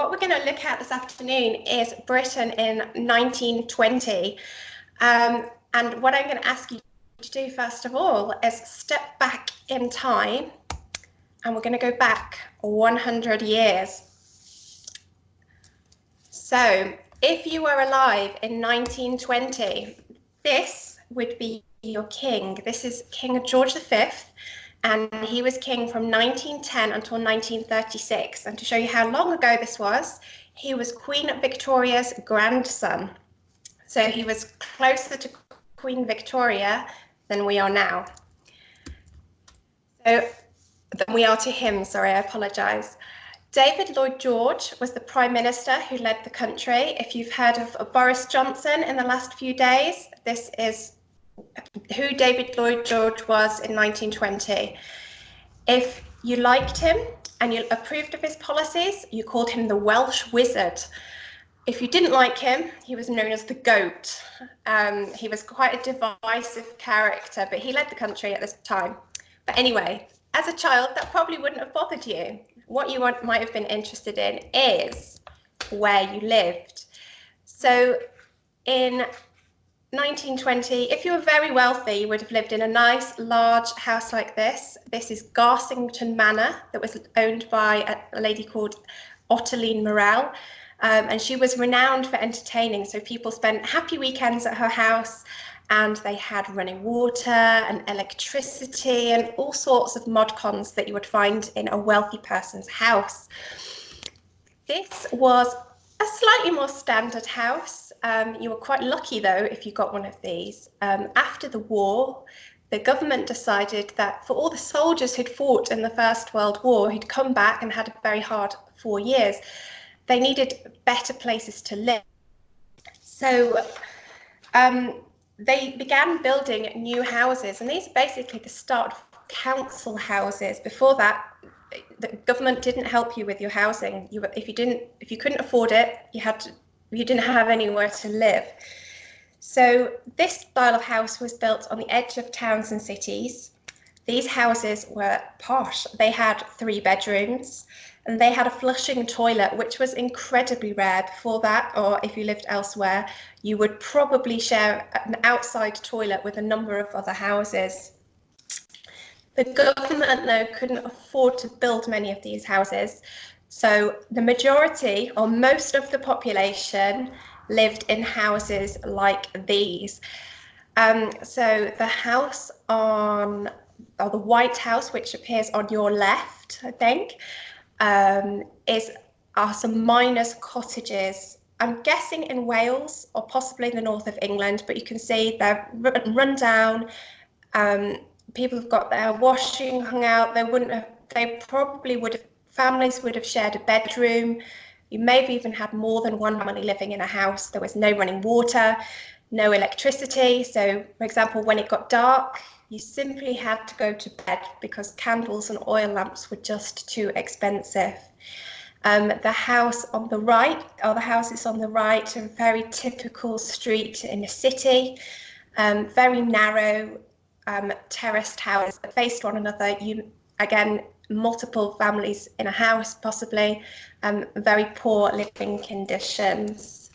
what we're going to look at this afternoon is Britain in 1920. And what I'm going to ask you to do first of all is step back in time, and we're going to go back 100 years. So if you were alive in 1920, this would be your king. This is King George V, and he was king from 1910 until 1936. And to show you how long ago this was, he was Queen Victoria's grandson. So he was closer to Queen Victoria than we are now. So, than we are to him, sorry, I apologise. David Lloyd George was the Prime Minister who led the country. If you've heard of Boris Johnson in the last few days, this is who David Lloyd George was in 1920. If you liked him and you approved of his policies, you called him the Welsh Wizard. If you didn't like him, he was known as the Goat. He was quite a divisive character, but he led the country at this time. But anyway, as a child, that probably wouldn't have bothered you. What you might have been interested in is where you lived. So in 1920, if you were very wealthy, you would have lived in a nice large house like this. This is Garsington Manor, that was owned by a lady called Ottiline Morell, and she was renowned for entertaining. So people spent happy weekends at her house, and they had running water and electricity and all sorts of mod cons that you would find in a wealthy person's house. This was a slightly more standard house. You were quite lucky, though, if you got one of these. After the war, the government decided that for all the soldiers who'd fought in the First World War, who'd come back and had a very hard 4 years, they needed better places to live. So they began building new houses, and these are basically the start of council houses. Before that, the government didn't help you with your housing. If you couldn't afford it, you didn't have anywhere to live. So this style of house was built on the edge of towns and cities. These houses were posh. They had 3 bedrooms, and they had a flushing toilet, which was incredibly rare. Before that, or if you lived elsewhere, you would probably share an outside toilet with a number of other houses. The government, though, couldn't afford to build many of these houses. So the majority, or most of the population, lived in houses like these. So the house or the White House, which appears on your left, I think, are some miners' cottages. I'm guessing in Wales or possibly in the north of England, but you can see they're run down. People have got their washing hung out. Families would have shared a bedroom. You may have even had more than one family living in a house. There was no running water, no electricity. So, for example, when it got dark, you simply had to go to bed because candles and oil lamps were just too expensive. The house on the right, or the houses on the right, are a very typical street in a city, very narrow, terraced houses that faced one another. Again, multiple families in a house, possibly, very poor living conditions.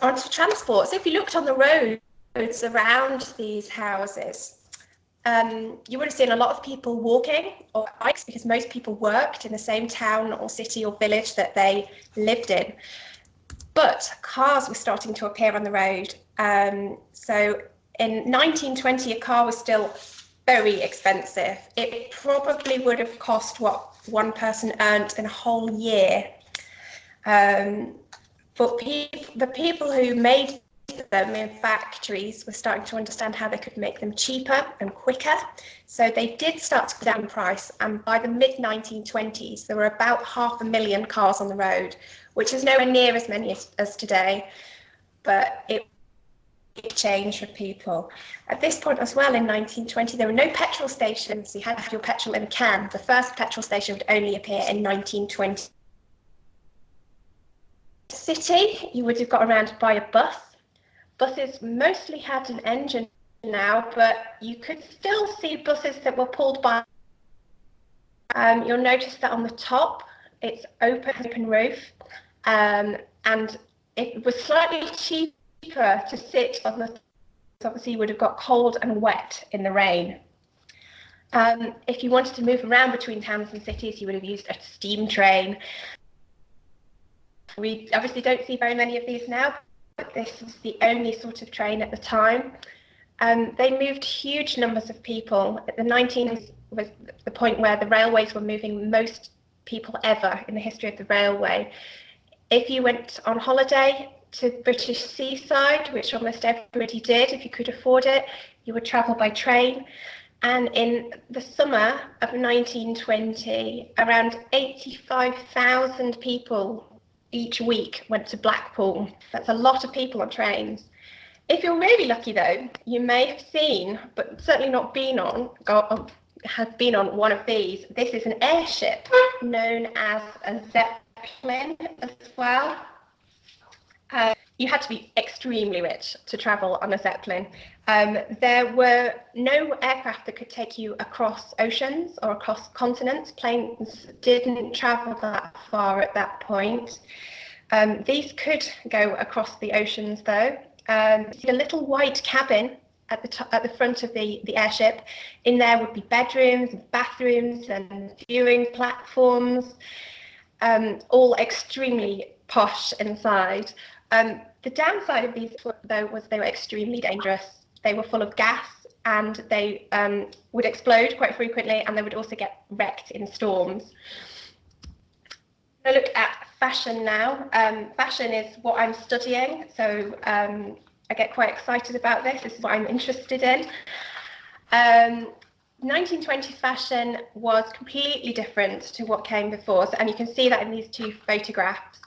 On to transport. So if you looked on the roads around these houses, you would have seen a lot of people walking or bikes, because most people worked in the same town or city or village that they lived in. But cars were starting to appear on the road. So in 1920, a car was still very expensive. It probably would have cost what one person earned in a whole year. But the people who made them in factories were starting to understand how they could make them cheaper and quicker. So they did start to go down in price. And by the mid-1920s, there were about 500,000 cars on the road, which is nowhere near as many as today. But it change for people. At this point as well, in 1920, there were no petrol stations. You had to have your petrol in a can. The first petrol station would only appear in 1920. City, you would have got around by a bus. Buses mostly had an engine now, but you could still see buses that were pulled by. You'll notice that on the top It's open roof, and it was slightly cheaper to sit on the. Obviously, you would have got cold and wet in the rain. If you wanted to move around between towns and cities, you would have used a steam train. We obviously don't see very many of these now, but this was the only sort of train at the time. They moved huge numbers of people. The 19th was the point where the railways were moving most people ever in the history of the railway. If you went on holiday to British seaside, which almost everybody did, if you could afford it, you would travel by train. And in the summer of 1920, around 85,000 people each week went to Blackpool. That's a lot of people on trains. If you're really lucky, though, you may have seen, but certainly not been on, have been on one of these. This is an airship known as a Zeppelin as well. You had to be extremely rich to travel on a Zeppelin. There were no aircraft that could take you across oceans or across continents. Planes didn't travel that far at that point. These could go across the oceans, though. See a little white cabin at the front of the airship. In there would be bedrooms, and bathrooms, and viewing platforms, all extremely posh inside. The downside of these, though, was they were extremely dangerous. They were full of gas, and they would explode quite frequently, and they would also get wrecked in storms. Look at fashion now. Fashion is what I'm studying, so I get quite excited about this. This is what I'm interested in. 1920 fashion was completely different to what came before, and you can see that in these two photographs.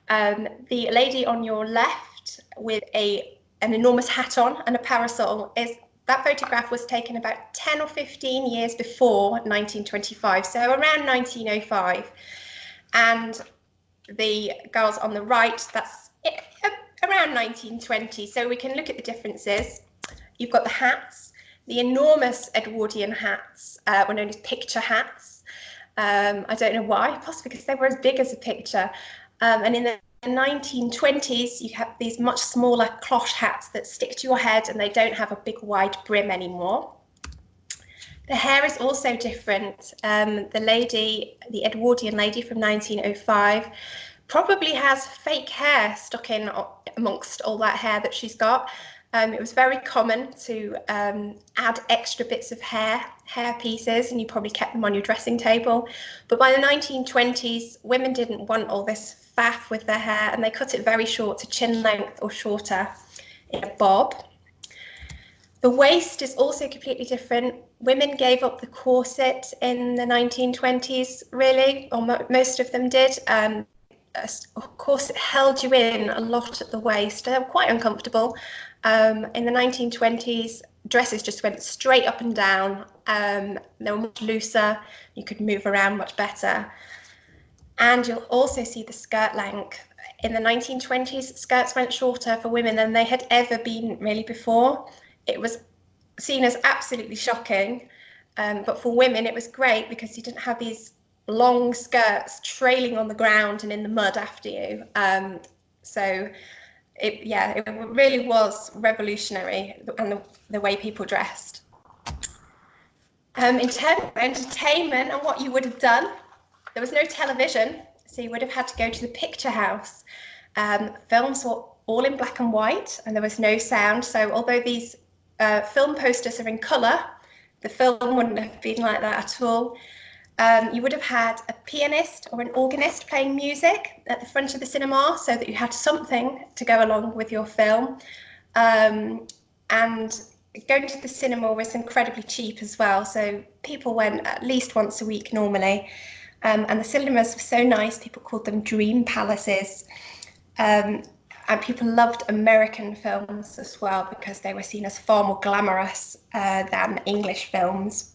The lady on your left with an enormous hat on and a parasol, that photograph was taken about 10 or 15 years before 1925, so around 1905. And the girls on the right, that's around 1920. So we can look at the differences. You've got the hats. The enormous Edwardian hats were known as picture hats. I don't know why, possibly because they were as big as a picture. And in the 1920s, you have these much smaller cloche hats that stick to your head, and they don't have a big wide brim anymore. The hair is also different. The Edwardian lady from 1905, probably has fake hair stuck in amongst all that hair that she's got. It was very common to add extra bits of hair pieces, and you probably kept them on your dressing table. But by the 1920s, women didn't want all this faff with their hair, and they cut it very short to chin length or shorter in a bob. The waist is also completely different. Women gave up the corset in the 1920s, really, or most of them did. Of course, it held you in a lot at the waist. They were quite uncomfortable. In the 1920s, dresses just went straight up and down. They were much looser. You could move around much better. And you'll also see the skirt length. In the 1920s, skirts went shorter for women than they had ever been really before. It was seen as absolutely shocking. But for women, it was great because you didn't have these long skirts trailing on the ground and in the mud after you. So it really was revolutionary, and the way people dressed. In terms of entertainment and what you would have done, there was no television, so you would have had to go to the picture house. Films were all in black and white, and there was no sound. So although these film posters are in colour, the film wouldn't have been like that at all. You would have had a pianist or an organist playing music at the front of the cinema, so that you had something to go along with your film. And going to the cinema was incredibly cheap as well, so people went at least once a week normally. And the cinemas were so nice, people called them dream palaces. And people loved American films as well, because they were seen as far more glamorous than English films.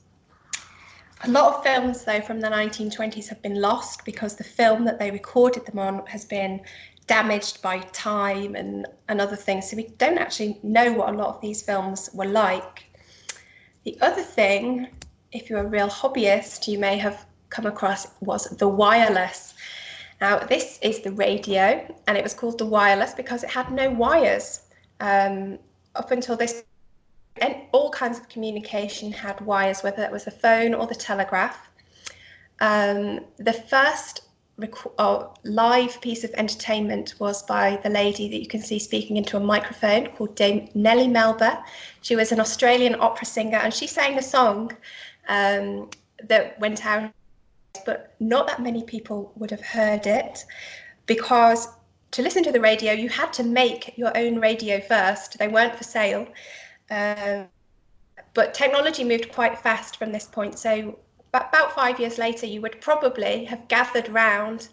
A lot of films, though, from the 1920s have been lost because the film that they recorded them on has been damaged by time and other things. So we don't actually know what a lot of these films were like. The other thing, if you're a real hobbyist, you may have come across was the wireless. Now, this is the radio, and it was called the wireless because it had no wires. Up until this, and all kinds of communication had wires, whether it was the phone or the telegraph. The first live piece of entertainment was by the lady that you can see speaking into a microphone, called Dame Nellie Melba. She was an Australian opera singer, and she sang a song that went out, but not that many people would have heard it, because to listen to the radio, you had to make your own radio first. They weren't for sale. But technology moved quite fast from this point. So about 5 years later, you would probably have gathered round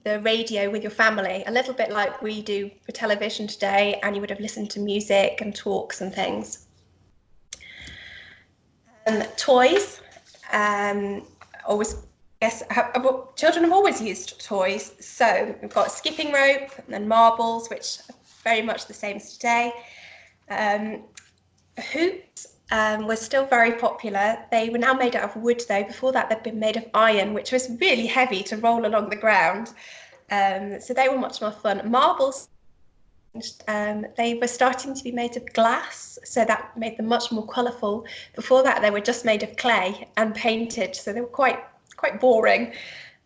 the radio with your family, a little bit like we do for television today, and you would have listened to music and talks and things. Toys, always, yes, children have always used toys. So we've got skipping rope and then marbles, which are very much the same as today. Hoops were still very popular. They were now made out of wood, though. Before that, they'd been made of iron, which was really heavy to roll along the ground. So they were much more fun. Marbles, they were starting to be made of glass, so that made them much more colourful. Before that, they were just made of clay and painted, so they were quite boring.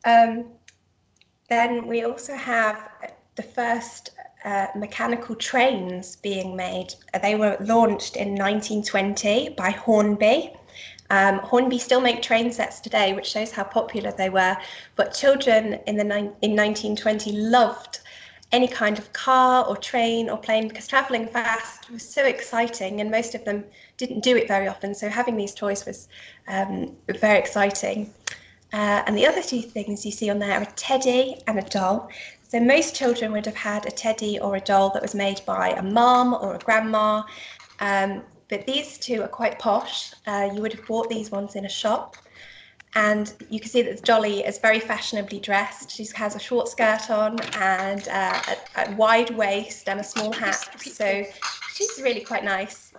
Then we also have the first mechanical trains being made. They were launched in 1920 by Hornby. Hornby still make train sets today, which shows how popular they were. But children in 1920 loved any kind of car or train or plane, because travelling fast was so exciting, and most of them didn't do it very often. So having these toys was very exciting. And the other two things you see on there are a teddy and a doll. So most children would have had a teddy or a doll that was made by a mum or a grandma, but these two are quite posh. You would have bought these ones in a shop, and you can see that the dolly is very fashionably dressed. She has a short skirt on and a wide waist and a small hat, so she's really quite nice.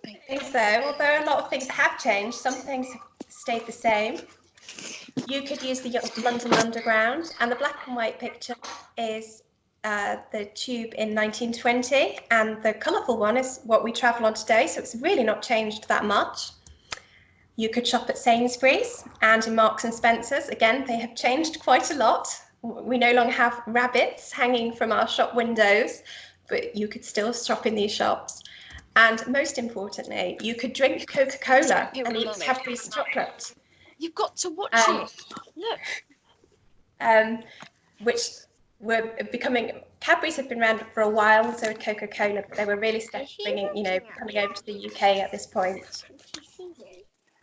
I think so, although a lot of things have changed, some things have stayed the same. You could use the London Underground, and the black and white picture is the tube in 1920, and the colourful one is what we travel on today, so it's really not changed that much. You could shop at Sainsbury's and in Marks and Spencer's. Again, they have changed quite a lot. We no longer have rabbits hanging from our shop windows, but you could still shop in these shops. And most importantly, you could drink Coca-Cola and eat Cadbury's chocolate. You've got to watch it. Look. Which were becoming, Cadbury's had been around for a while, and so had Coca-Cola, but they were really coming over to the UK at this point.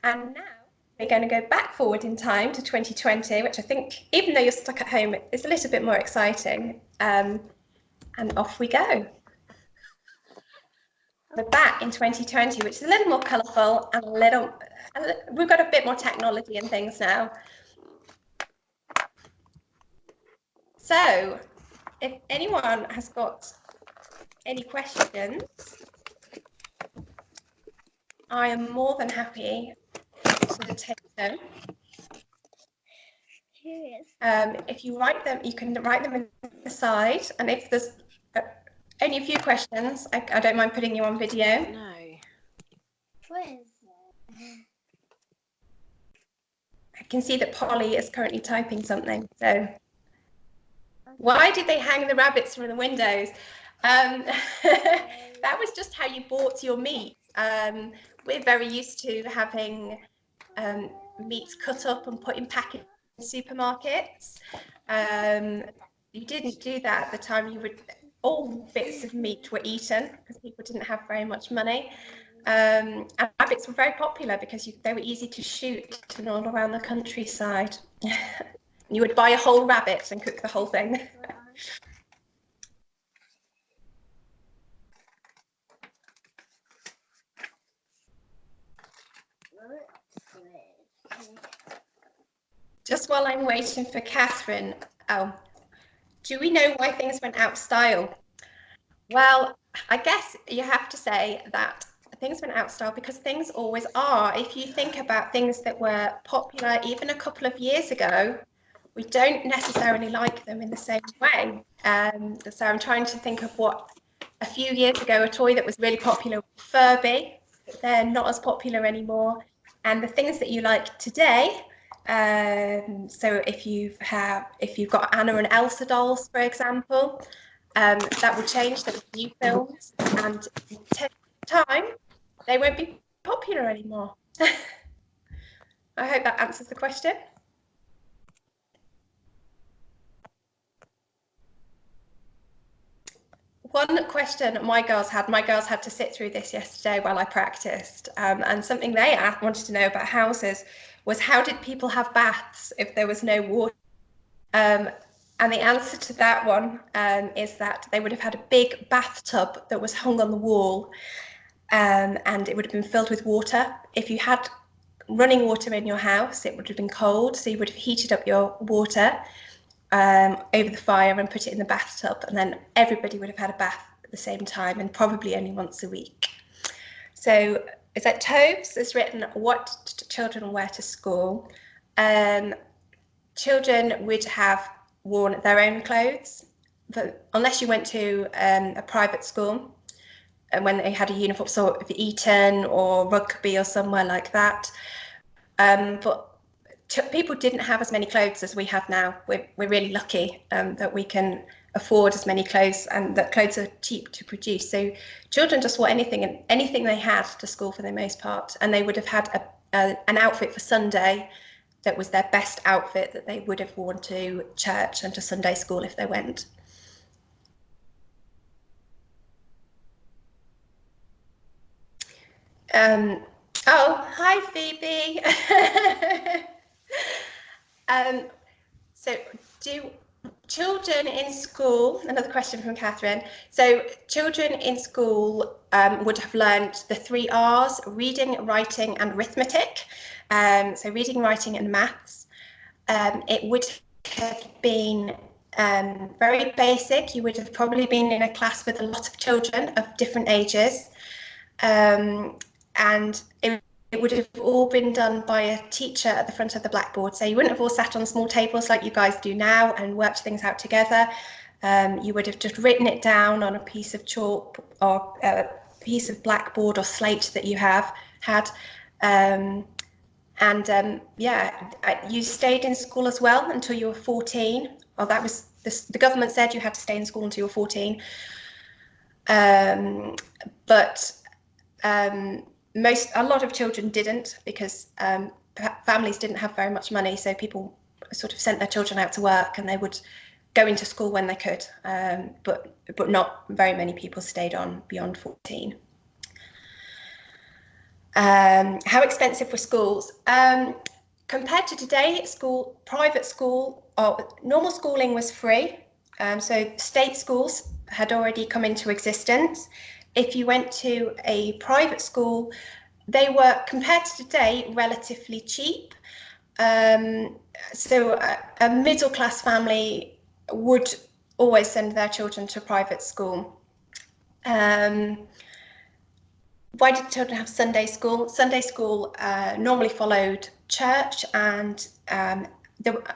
And now we're going to go back forward in time to 2020, which I think, even though you're stuck at home, is a little bit more exciting. And off we go. We're back in 2020, which is a little more colourful and we've got a bit more technology and things now. So, if anyone has got any questions, I am more than happy to take them. If you write them, you can write them in the side, and if there's only a few questions, I don't mind putting you on video. No. What is it? I can see that Polly is currently typing something. So, why did they hang the rabbits from the windows? That was just how you bought your meat. We're very used to having meats cut up and put in packets in supermarkets. You didn't do that at the time. All bits of meat were eaten because people didn't have very much money. And rabbits were very popular because they were easy to shoot and all around the countryside. You would buy a whole rabbit and cook the whole thing. Just while I'm waiting for Catherine, do we know why things went out of style? Well, I guess you have to say that things went out of style because things always are. If you think about things that were popular even a couple of years ago, we don't necessarily like them in the same way. So I'm trying to think of what a few years ago, a toy that was really popular, Furby. They're not as popular anymore. And the things that you like today, so if you've got Anna and Elsa dolls, for example, that will change. There will be new films, and in 10 years' time, they won't be popular anymore. I hope that answers the question. One question my girls had to sit through this yesterday while I practiced, and something they wanted to know about houses was, how did people have baths if there was no water? And the answer to that one is that they would have had a big bathtub that was hung on the wall, and it would have been filled with water. If you had running water in your house, it would have been cold, so you would have heated up your water over the fire and put it in the bathtub, and then everybody would have had a bath at the same time, and probably only once a week. So is that Toves has written, what children wear to school? Children would have worn their own clothes, but unless you went to a private school, and when they had a uniform, sort of Eton or Rugby or somewhere like that. But people didn't have as many clothes as we have now. We're really lucky that we can afford as many clothes, and that clothes are cheap to produce. So children just wore anything they had to school for the most part, and they would have had an outfit for Sunday that was their best outfit that they would have worn to church and to Sunday school if they went. Oh, hi Phoebe. So do children in school, another question from Catherine. So children in school would have learned the 3 R's, reading, writing and arithmetic. So reading, writing and maths. It would have been very basic. You would have probably been in a class with a lot of children of different ages. And it would have all been done by a teacher at the front of the blackboard. So you wouldn't have all sat on small tables like you guys do now and worked things out together. You would have just written it down on a piece of chalk or a piece of blackboard or slate that you had. Yeah, you stayed in school as well until you were 14. Well, that was the government said you had to stay in school until you were 14. But a lot of children didn't, because families didn't have very much money, so people sort of sent their children out to work, and they would go into school when they could, but not very many people stayed on beyond 14. How expensive were schools? Compared to today, private school, or normal schooling was free. So state schools had already come into existence. If you went to a private school, they were, compared to today, relatively cheap. So a middle-class family would always send their children to private school. Why did children have Sunday school? Sunday school normally followed church, and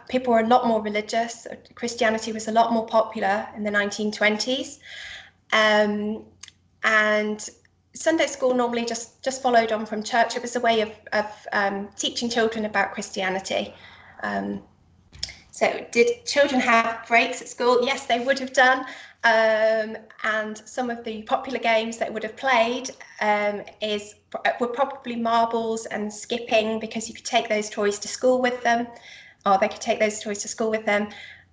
people were a lot more religious. Christianity was a lot more popular in the 1920s. And Sunday school normally just followed on from church. It was a way of teaching children about Christianity. So did children have breaks at school? Yes, they would have done. And some of the popular games that would have played were probably marbles and skipping, because you could take those toys to school with them, or they could take those toys to school with them.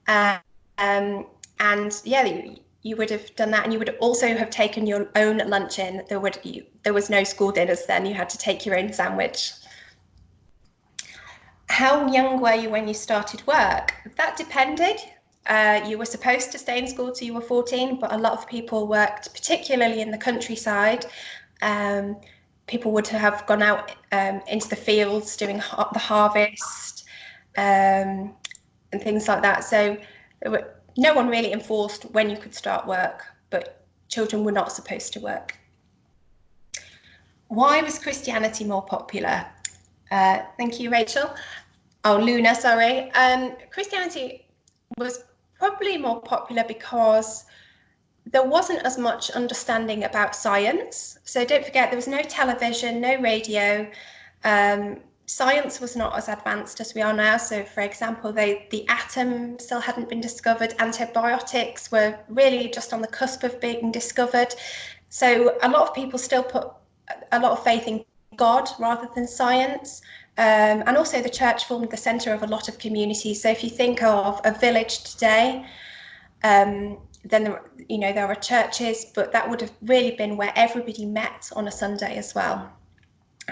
And yeah, you would have done that, and you would also have taken your own lunch in. There was no school dinners then. You had to take your own sandwich. How young were you when you started work? That depended. You were supposed to stay in school till you were 14, but a lot of people worked, particularly in the countryside. People would have gone out into the fields doing the harvest and things like that. So no one really enforced when you could start work, but children were not supposed to work. Why was Christianity more popular? Thank you, Rachel. Oh, Luna, sorry. Christianity was probably more popular because there wasn't as much understanding about science. So don't forget, there was no television, no radio. Science was not as advanced as we are now. So, for example, the atom still hadn't been discovered. Antibiotics were really just on the cusp of being discovered. So a lot of people still put a lot of faith in God rather than science. And also the church formed the centre of a lot of communities. So if you think of a village today, then there are churches, but that would have really been where everybody met on a Sunday as well,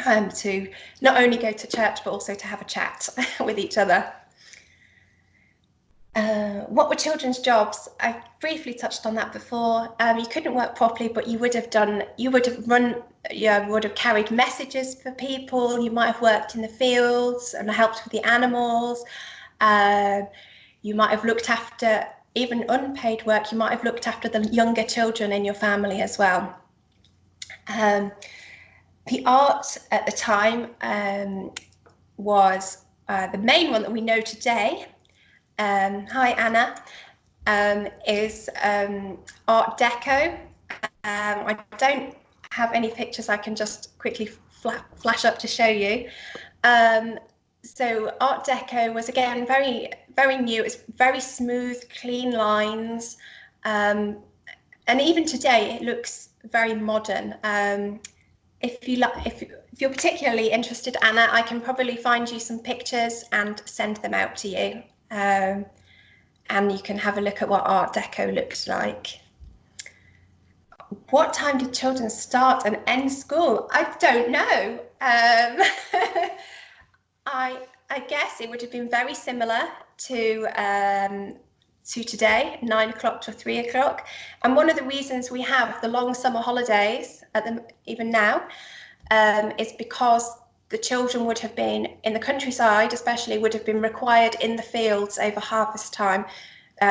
to not only go to church but also to have a chat with each other. What were children's jobs? I briefly touched on that before. You couldn't work properly, but you would have carried messages for people. You might have worked in the fields and helped with the animals. You might have looked after, even unpaid work, you might have looked after the younger children in your family as well. The art at the time was the main one that we know today. Hi, Anna, is Art Deco. I don't have any pictures I can just quickly flash up to show you. So Art Deco was, again, very, very new. It's very smooth, clean lines. And even today, it looks very modern. If you're particularly interested, Anna, I can probably find you some pictures and send them out to you. And you can have a look at what Art Deco looks like. What time did children start and end school? I don't know. I guess it would have been very similar to today, 9 o'clock to 3 o'clock. And one of the reasons we have the long summer holidays even now is because the children would have been in the countryside, especially, would have been required in the fields over harvest time.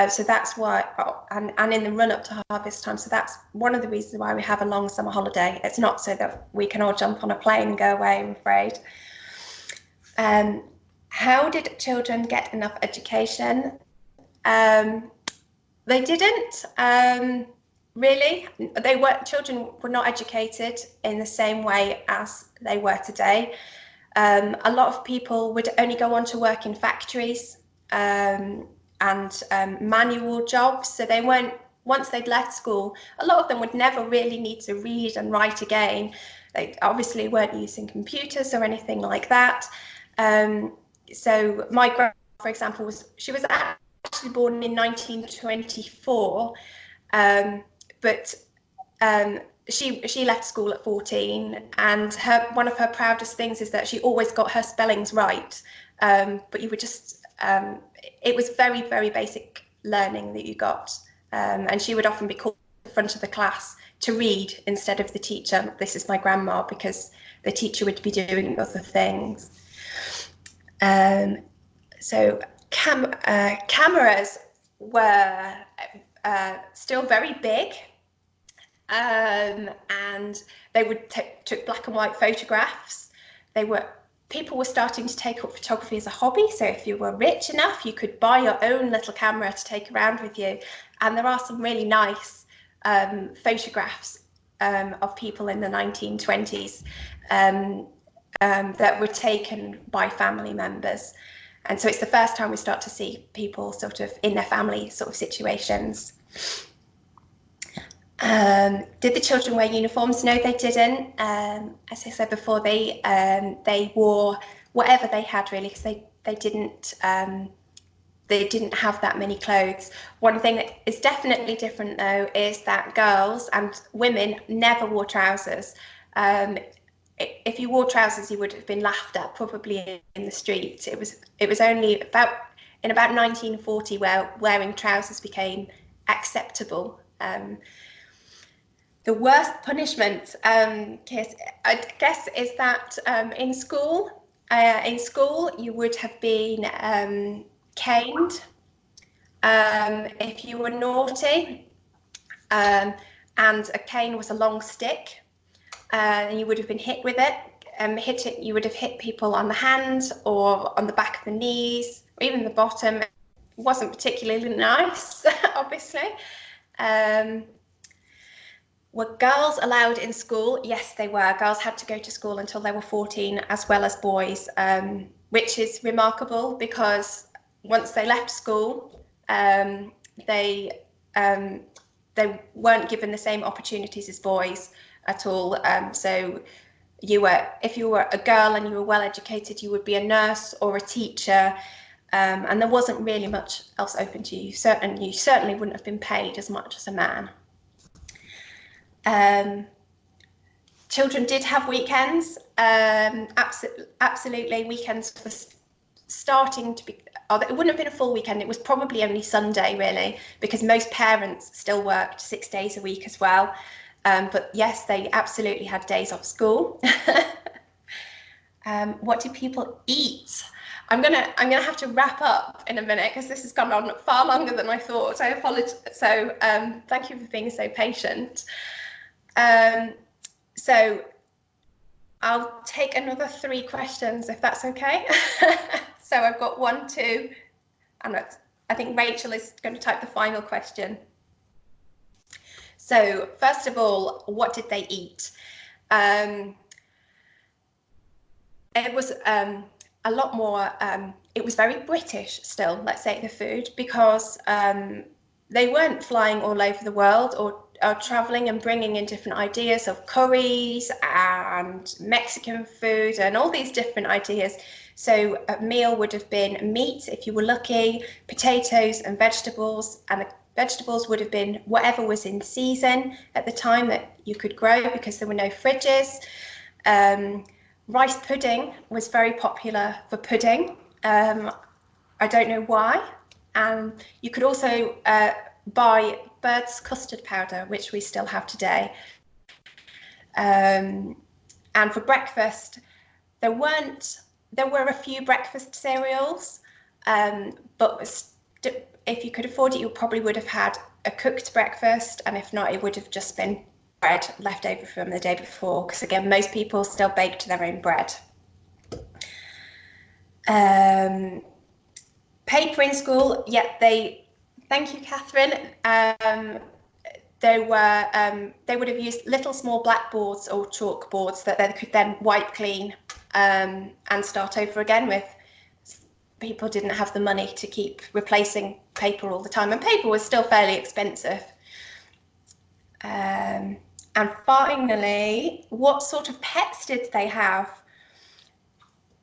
So that's why, and in the run up to harvest time. So that's one of the reasons why we have a long summer holiday. It's not so that we can all jump on a plane and go away, I'm afraid. How did children get enough education? They didn't. Really, children were not educated in the same way as they were today. A lot of people would only go on to work in factories and manual jobs. So they weren't, once they'd left school, a lot of them would never really need to read and write again. They obviously weren't using computers or anything like that. So my grandma, for example, she was actually born in 1924. But she left school at 14, and one of her proudest things is that she always got her spellings right. But you would just, it was very, very basic learning that you got. And she would often be called to the front of the class to read instead of the teacher. This is my grandma, because the teacher would be doing other things. So cameras were still very big, and they would took black and white photographs. People were starting to take up photography as a hobby. So if you were rich enough, you could buy your own little camera to take around with you. And there are some really nice photographs of people in the 1920s that were taken by family members. And so it's the first time we start to see people sort of in their family sort of situations. Did the children wear uniforms? No, they didn't. As I said before, they wore whatever they had, really, because they didn't have that many clothes. One thing that is definitely different, though, is that girls and women never wore trousers. If you wore trousers, you would have been laughed at, probably in the street. It was only in about 1940 where wearing trousers became acceptable. The worst punishment, I guess, is that in school you would have been caned if you were naughty, and a cane was a long stick. and you would have been hit with it. You would have hit people on the hands or on the back of the knees, or even the bottom. It wasn't particularly nice, obviously. Were girls allowed in school? Yes, they were. Girls had to go to school until they were 14, as well as boys, which is remarkable because once they left school, they weren't given the same opportunities as boys at all. So if you were a girl and you were well educated, you would be a nurse or a teacher, and there wasn't really much else open to you. You certainly wouldn't have been paid as much as a man. Children did have weekends. Absolutely, weekends were starting to be. Oh, it wouldn't have been a full weekend. It was probably only Sunday, really, because most parents still worked 6 days a week as well. But yes, they absolutely had days off school. What do people eat? I'm gonna have to wrap up in a minute because this has gone on far longer than I thought. I apologize. So thank you for being so patient. So I'll take another 3 questions if that's okay. So I've got 1, 2, and I think Rachel is going to type the final question. So first of all, what did they eat? It was a lot more, it was very British still, let's say, the food, because they weren't flying all over the world or traveling and bringing in different ideas of curries and Mexican food and all these different ideas. So a meal would have been meat, if you were lucky, potatoes and vegetables, and the vegetables would have been whatever was in season at the time that you could grow, because there were no fridges. Rice pudding was very popular for pudding. I don't know why. You could also buy Bird's custard powder, which we still have today. And for breakfast, there were a few breakfast cereals, but if you could afford it, you probably would have had a cooked breakfast, and if not, it would have just been bread left over from the day before, because again, most people still baked their own bread. Paper in school, yeah, thank you, Catherine. They would have used little small blackboards or chalkboards that they could then wipe clean and start over again with. People didn't have the money to keep replacing paper all the time, and paper was still fairly expensive. And finally, what sort of pets did they have?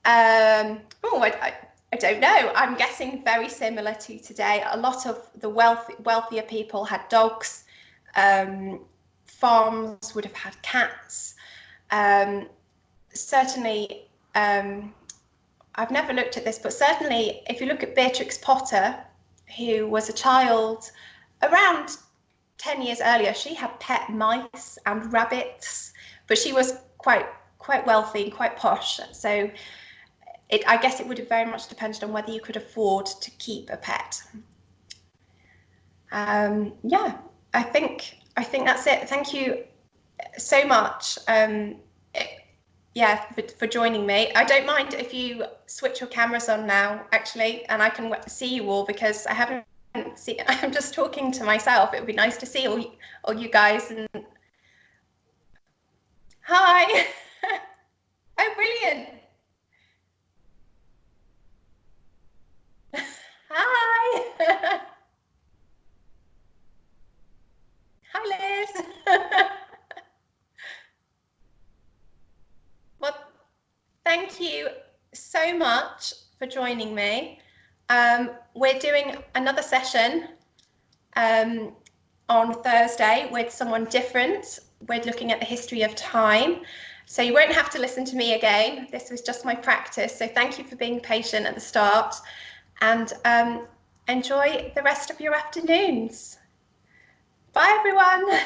I don't know. I'm guessing very similar to today. A lot of the wealthier people had dogs. Farms would have had cats. Certainly, I've never looked at this, but certainly if you look at Beatrix Potter, who was a child around 10 years earlier, she had pet mice and rabbits, but she was quite wealthy and quite posh. So I guess it would have very much depended on whether you could afford to keep a pet. Yeah, I think that's it. Thank you so much. Yeah, for joining me. I don't mind if you switch your cameras on now, actually, and I can see you all, because I haven't seen. I'm just talking to myself. It would be nice to see all you guys. And hi. Oh, brilliant. Hi. Hi, Liz. Well, thank you so much for joining me. We're doing another session on Thursday with someone different. We're looking at the history of time. So you won't have to listen to me again. This was just my practice. So thank you for being patient at the start, and enjoy the rest of your afternoons. Bye, everyone.